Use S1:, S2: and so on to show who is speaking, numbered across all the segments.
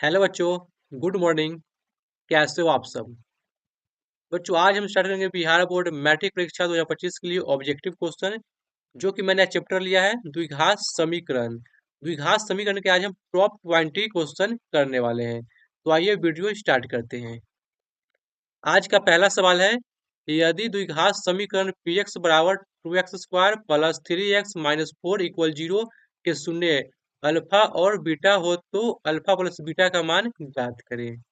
S1: Hello बच्चों। Good morning. कैसे हो आप सब? बच्चों, आज हम स्टार्ट करेंगे बिहार बोर्ड मैट्रिक परीक्षा 2025 के लिए ऑब्जेक्टिव क्वेश्चन, जो कि मैंने चैप्टर लिया है द्विघात समीकरण। द्विघात समीकरण के आज हम टॉप 20 क्वेश्चन करने वाले हैं। तो आइए वीडियो स्टार्ट करते हैं। आज का पहला सवाल है, यदि द्विघात समीकरण पी एक्स बराबर 2x² plus 3x minus 4 equal 0 के शून्य अल्फा और बीटा हो तो अल्फा प्लस बीटा का मान ज्ञात करें।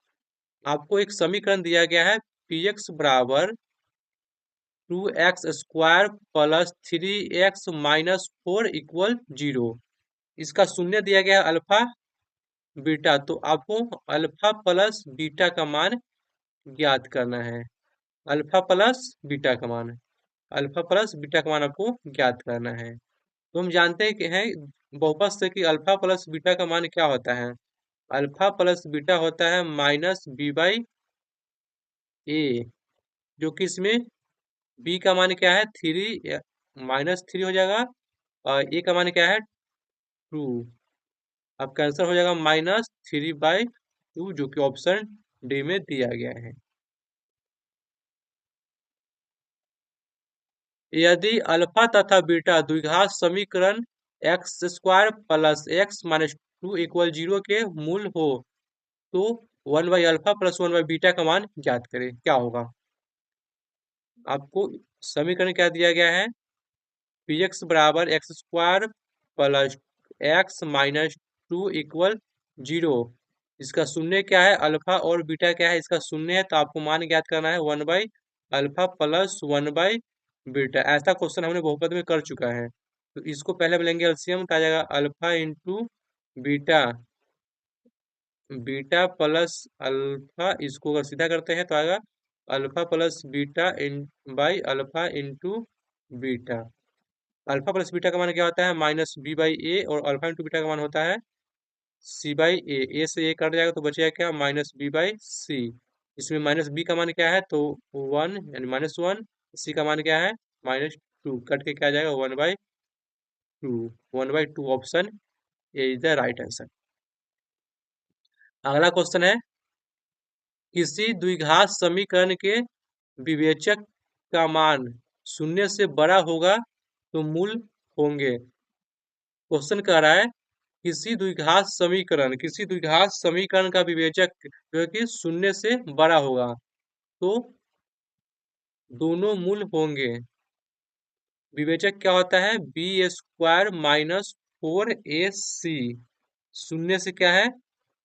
S1: आपको एक समीकरण दिया गया है, पी एक्स बराबर 2x² plus 3x minus 4 equal 0। इसका शून्य दिया गया है अल्फा बीटा, तो आपको अल्फा प्लस बीटा का मान ज्ञात करना है। अल्फा प्लस बीटा का मान, अल्फा प्लस बीटा का मान आपको ज्ञात करना है। तो हम जानते हैं कि बहुपद से कि अल्फा प्लस बीटा का मान क्या होता है। अल्फा प्लस बीटा होता है माइनस बी बाई ए, जो कि इसमें बी का मान क्या है, 3 -3 हो जाएगा, और ए का मान क्या है, 2। अब कैंसर हो जाएगा -3/2, जो कि ऑप्शन डी में दिया गया है। यदि अल्फा तथा बीटा द्विघात समीकरण x² plus x minus 2 equal 0 के मूल हो तो 1/अल्फा प्लस 1/बीटा का मान ज्ञात करें। क्या होगा? आपको समीकरण क्या दिया गया है, पी एक्स बराबर x² plus x minus 2 equal 0। इसका शून्य क्या है, अल्फा और बीटा क्या है, इसका शून्य है, तो आपको मान ज्ञात करना है 1/अल्फा प्लस 1/बीटा। ऐसा क्वेश्चन हमने बहुपद में कर चुका है, तो इसको पहले हम लेंगे एलसीएम, तो आ जाएगा alpha into beta, beta plus alpha. इसको अगर सीधा करते हैं तो आएगा alpha plus beta in by alpha into beta. Alpha plus beta का मान क्या होता है, माइनस बी बाई ए, और अल्फा इंटू बीटा का मान होता है सी बाई ए। ए से ए कट जाएगा तो बचेगा क्या, माइनस बी बाई सी। इसमें माइनस बी का मान क्या है, तो 1 यानी -1। सी का मान क्या है, -2। कट के क्या आ जाएगा, 1/2। 1/2 option A is the right answer. अगला क्वेश्चन है, किसी द्विघात समीकरण के विवेचक का मान शून्य से बड़ा होगा तो मूल होंगे। क्वेश्चन कह रहा है, किसी द्विघात समीकरण का विवेचक जो है कि शून्य से बड़ा होगा तो दोनों मूल होंगे। विवेचक क्या होता है, b² माइनस 4ac। शून्य से क्या है,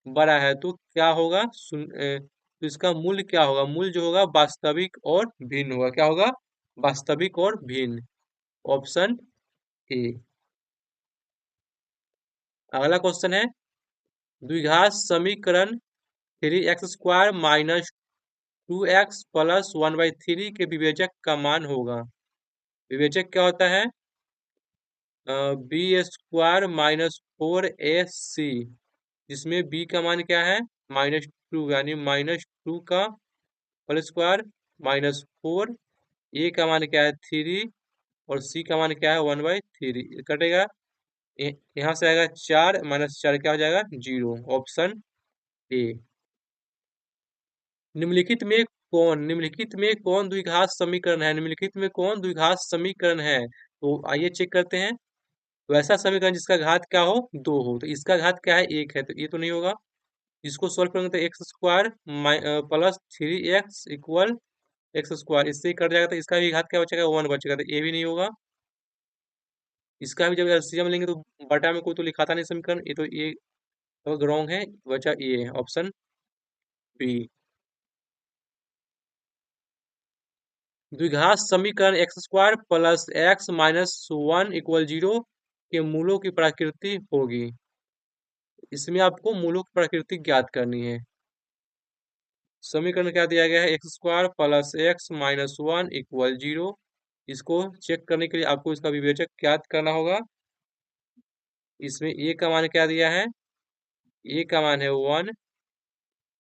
S1: बड़ा है, तो क्या होगा, तो इसका मूल क्या होगा, मूल जो होगा वास्तविक और भिन्न होगा। क्या होगा, वास्तविक और भिन्न, ऑप्शन ए। अगला क्वेश्चन है, द्विघात समीकरण 3x² माइनस 2x प्लस 1/3 के विवेचक का मान होगा। विवेचक क्या होता है, b² माइनस 4ac, जिसमें b का मान क्या है, -2, यानी -2 का होल स्क्वायर माइनस 4। ए का मान क्या है, 3, और सी का मान क्या है, 1/3। कटेगा, यहाँ से आएगा 4, -4 क्या हो जाएगा, 0। Option A. निम्नलिखित में कौन द्विघात समीकरण है, निम्नलिखित में कौन द्विघात समीकरण है? तो आइए चेक करते हैं। वैसा समीकरण जिसका घात क्या हो, 2 हो, तो इसका घात क्या है, 1 है, तो ये तो नहीं होगा। इसको सोल्व करेंगे तो x² plus 3x equal x², इससे ही कट जाएगा, तो इसका भी घात क्या बचेगा, 1 बचेगा, तो ये भी नहीं होगा। इसका भी जब एलसीएम लेंगे तो बटा में कोई तो लिखा था नहीं समीकरण, ये तो ये रॉन्ग है, बचा ये ऑप्शन बी। द्विघात समीकरण x² plus x minus 1 equal 0 के मूलों की प्रकृति होगी। इसमें आपको मूलों की प्रकृति ज्ञात करनी है। समीकरण क्या दिया गया है, x² plus x minus 1 equal 0। इसको चेक करने के लिए आपको इसका विवेचक ज्ञात करना होगा। इसमें a का मान क्या दिया है, a का मान है 1,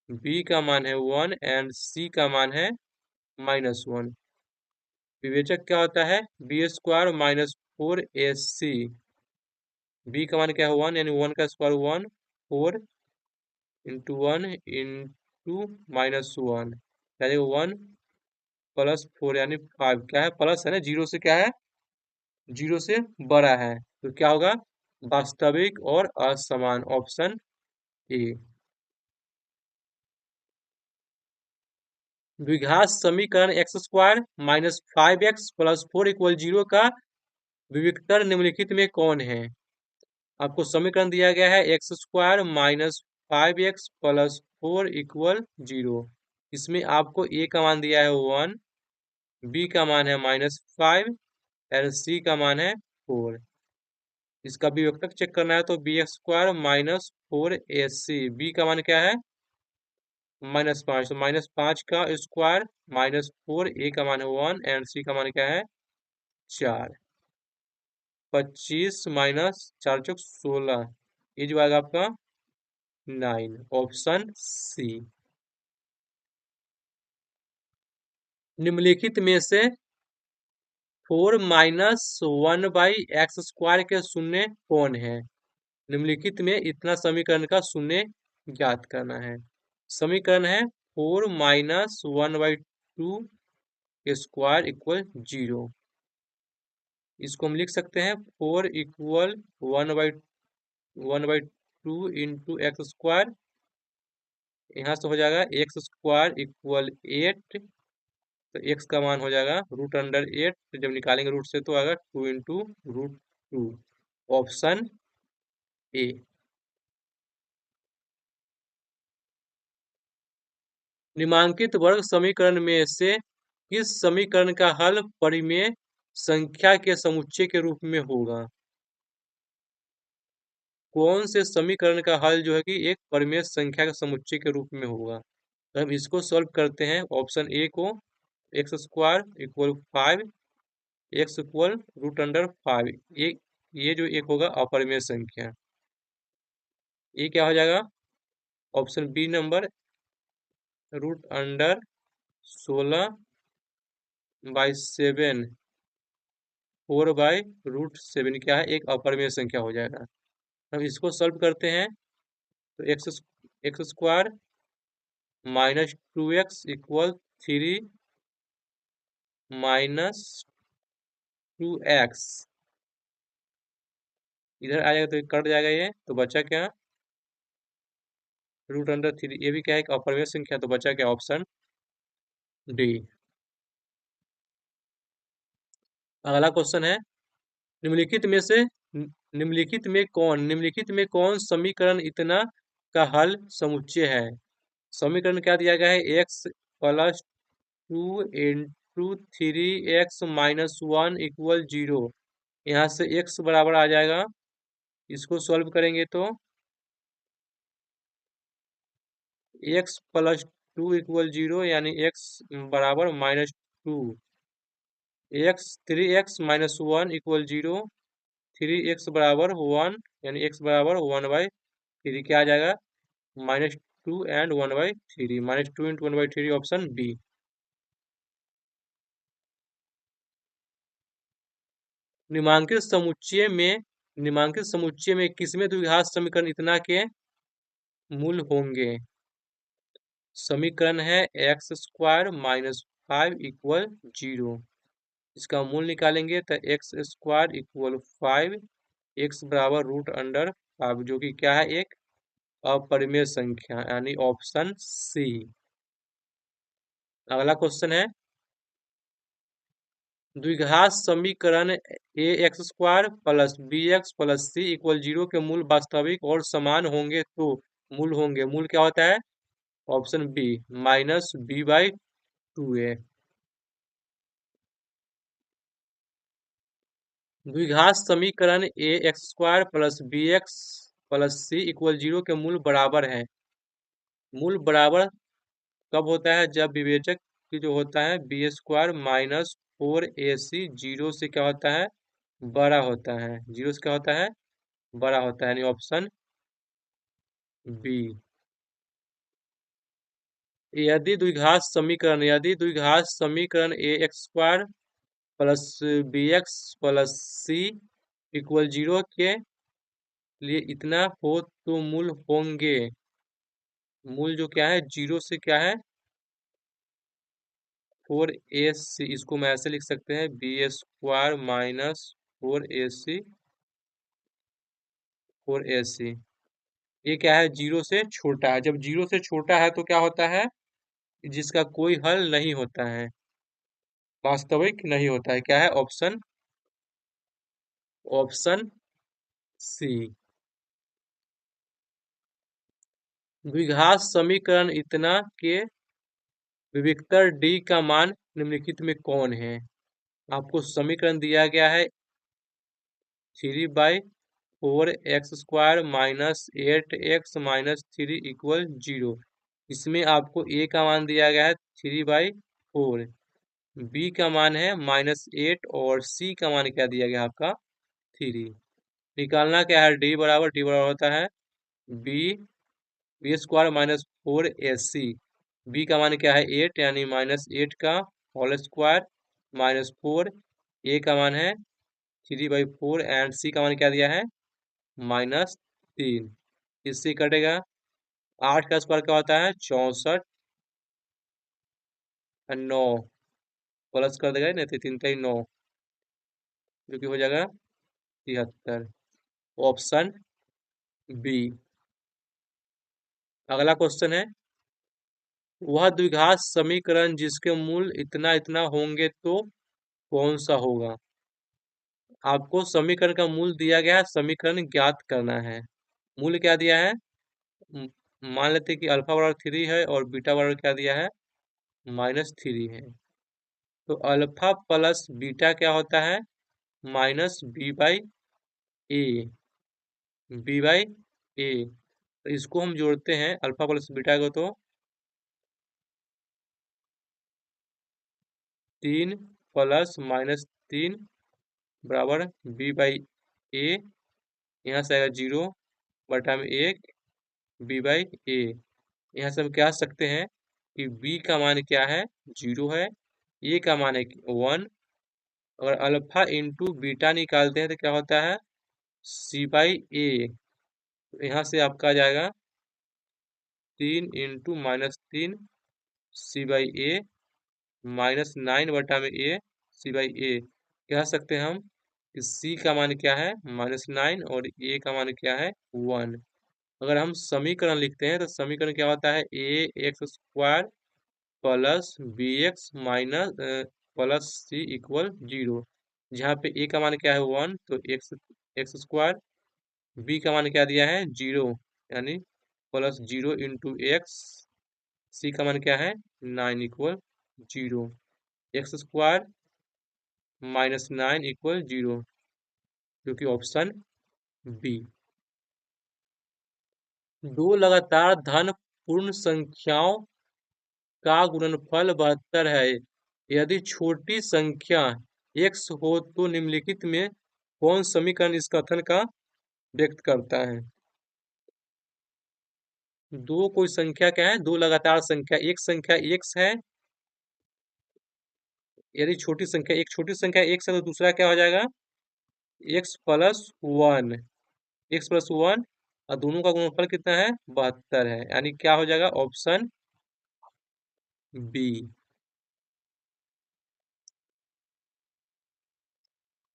S1: b का मान है 1, एंड c का मान है -1। विवेचक क्या होता है, b² माइनस 4ac। b का मान क्या है, 1, यानी 1 का स्क्वायर 1, 4, इंटू 1 इंटू -1 यानी 1 प्लस 4 यानी 5 क्या है प्लस है ना, जीरो से क्या है, जीरो से बड़ा है, तो क्या होगा, वास्तविक और असमान, ऑप्शन ए। द्विघात समीकरण x square minus 5x plus 4 equal zero का विविक्तर निम्नलिखित में कौन है। आपको समीकरण दिया गया है x square minus 5x plus 4 equal zero. इसमें आपको ए का मान दिया है 1, बी का मान है -5 और सी का मान है 4। इसका विभक्तक चेक करना है तो B X square minus 4ac, B का मान क्या है -5, तो -5 का स्क्वायर -4, ए का मान है 1 एंड सी का मान क्या है 4। 25 माइनस 4 × 16, ये जो आएगा आपका 9, ऑप्शन सी। निम्नलिखित में से 4 माइनस 1/x² के शून्य कौन है। निम्नलिखित में इतना समीकरण का शून्य ज्ञात करना है। समीकरण है 4 माइनस 1/2 इक्वल 0। इसको हम लिख सकते हैं 4 इक्वल 1/2 इंटू x²। यहाँ से हो जाएगा x² इक्वल 8, तो x का मान हो जाएगा √8, जब निकालेंगे रूट से तो आएगा 2 इंटू √2, ऑप्शन ए। निम्नांकित वर्ग समीकरण में से किस समीकरण का हल परिमेय संख्या के समुच्चय के रूप में होगा। कौन से समीकरण का हल जो है कि एक परिमेय संख्या के समुच्चय के रूप में होगा। तो हम इसको सॉल्व करते हैं, ऑप्शन ए को x² इक्वल 5, x इक्वल √5, ये जो एक होगा अपरिमेय संख्या, ये क्या हो जाएगा, ऑप्शन बी नंबर √16/7, 4/√7 क्या है, एक अपरिमेय संख्या हो जाएगा। हम इसको सॉल्व करते हैं तो x² -2x इक्वल 3 -2x, इधर आ जाएगा तो कट जाएगा, ये तो बचा क्या, √3, ये भी क्या है एक अपरिमेय संख्या, तो बचा क्या, ऑप्शन डी। अगला क्वेश्चन है निम्नलिखित में से निम्नलिखित में कौन समीकरण इतना का हल समुच्चय है। समीकरण क्या दिया गया है, x plus 2 into 3x minus 1 equal 0। यहाँ से x बराबर आ जाएगा, इसको सॉल्व करेंगे तो x प्लस 2 इक्वल 0 यानी x बराबर -2, x 3x minus 1 equal 0, 3x बराबर 1 यानी x बराबर 1/3, क्या आ जाएगा -2 एंड 1/3, -2 इंटू 1/3, ऑप्शन बी। निम्नांकित समुच्चय में किसमें द्विघात समीकरण इतना के मूल होंगे। समीकरण है x² -5 इक्वल 0, इसका मूल निकालेंगे तो x² इक्वल 5, x बराबर √5, जो कि क्या है एक अपरिमेय संख्या यानी ऑप्शन सी। अगला क्वेश्चन है द्विघात समीकरण ax² plus bx plus c equal 0 के मूल वास्तविक और समान होंगे तो मूल क्या होता है, ऑप्शन बी -b/2a। द्विघात समीकरण ax² plus bx plus c equal 0 के मूल बराबर है। मूल बराबर कब होता है, जब विवेचक की जो होता है b² -4ac 0 से क्या होता है, बड़ा होता है, 0 से क्या होता है, बड़ा होता है, यानी ऑप्शन बी। यदि द्विघात समीकरण ax² plus bx plus c equal 0 के लिए इतना हो तो मूल होंगे। मूल जो क्या है, 0 से क्या है, 4ac। इसको मैं ऐसे लिख सकते हैं, b² माइनस 4ac। ये क्या है, 0 से छोटा है। जब 0 से छोटा है तो क्या होता है, जिसका कोई हल नहीं होता है, वास्तविक नहीं होता है। क्या है, ऑप्शन ऑप्शन सी। द्विघात समीकरण इतना के विविक्तर डी का मान निम्नलिखित में कौन है। आपको समीकरण दिया गया है 3/4 x² minus 8x minus 3 equal 0। इसमें आपको a का मान दिया गया है 3/4, b का मान है -8 और c का मान क्या दिया गया है आपका 3। निकालना क्या है, d बराबर होता है b² माइनस 4ac। b का मान क्या है 8, यानी -8 का होल स्क्वायर माइनस 4। a का मान है 3/4 एंड c का मान क्या दिया है -3। इससे कटेगा 8 का स्क्वायर क्या होता है 64, 9 प्लस कर देगा नहीं तो 3×9, जो कि हो जाएगा 73। Option B. अगला क्वेश्चन है, वह द्विघात समीकरण जिसके मूल इतना इतना होंगे तो कौन सा होगा। आपको समीकरण का मूल दिया गया है, समीकरण ज्ञात करना है। मूल क्या दिया है, म- मान लेते हैं कि अल्फा बराबर 3 है और बीटा बराबर क्या दिया है -3 है। तो अल्फा प्लस बीटा क्या होता है -b/a। b/a, तो इसको हम जोड़ते हैं अल्फा प्लस बीटा को, तो 3 प्लस -3 बराबर b/a। यहाँ से आएगा 0/1 b/a। यहाँ से हम कह सकते हैं कि b का मान क्या है 0 है, a का मान है 1। अगर अल्फा इंटू बीटा निकालते हैं तो क्या होता है c/a। यहाँ से आपका आ जाएगा 3 × -3 c/a -9/a c/a। कह सकते हैं हम कि c का मान क्या है -9 और a का मान क्या है 1। अगर हम समीकरण लिखते हैं तो समीकरण क्या होता है ax² plus bx minus plus c equal 0। जहाँ पे a का मान क्या है 1, तो x² b का मान क्या दिया है 0, यानी प्लस 0 × x। c का मान क्या है 9 इक्वल 0। x² -9 इक्वल 0, जो कि ऑप्शन बी। दो लगातार धन पूर्ण संख्याओं का गुणनफल 72 है। यदि छोटी संख्या x हो तो निम्नलिखित में कौन समीकरण इस कथन का व्यक्त करता है। दो कोई संख्या क्या है, दो लगातार संख्या, एक संख्या x है। यदि छोटी संख्या, एक छोटी संख्या x है तो दूसरा क्या हो जाएगा x+1, x+1, और दोनों का गुणनफल कितना है 72 है, यानी क्या हो जाएगा ऑप्शन बी।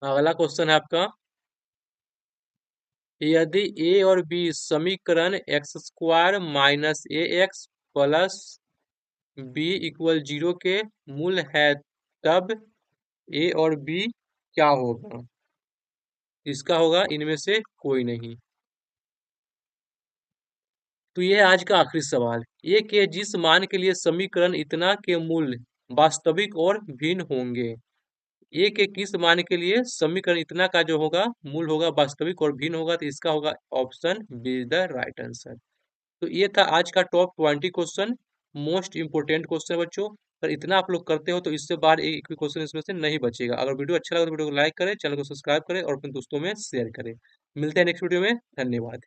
S1: अगला क्वेश्चन है आपका, यदि a और b समीकरण x² minus ax plus b equal 0 के मूल है, तब a और b क्या होगा। इसका होगा इनमें से कोई नहीं। तो ये आज का आखिरी सवाल, a के जिस मान के लिए समीकरण इतना के मूल वास्तविक और भिन्न होंगे। a के किस मान के लिए समीकरण इतना का जो होगा मूल होगा वास्तविक और भिन्न होगा, तो इसका होगा option B is the right answer. तो ये था आज का top 20 question, most important question बच्चों। अगर इतना आप लोग करते हो तो इससे बाहर एक भी क्वेश्चन इसमें से नहीं बचेगा। अगर वीडियो अच्छा लगा तो वीडियो को लाइक करें, चैनल को सब्सक्राइब करें और अपने दोस्तों में शेयर करें। मिलते हैं नेक्स्ट वीडियो में, धन्यवाद।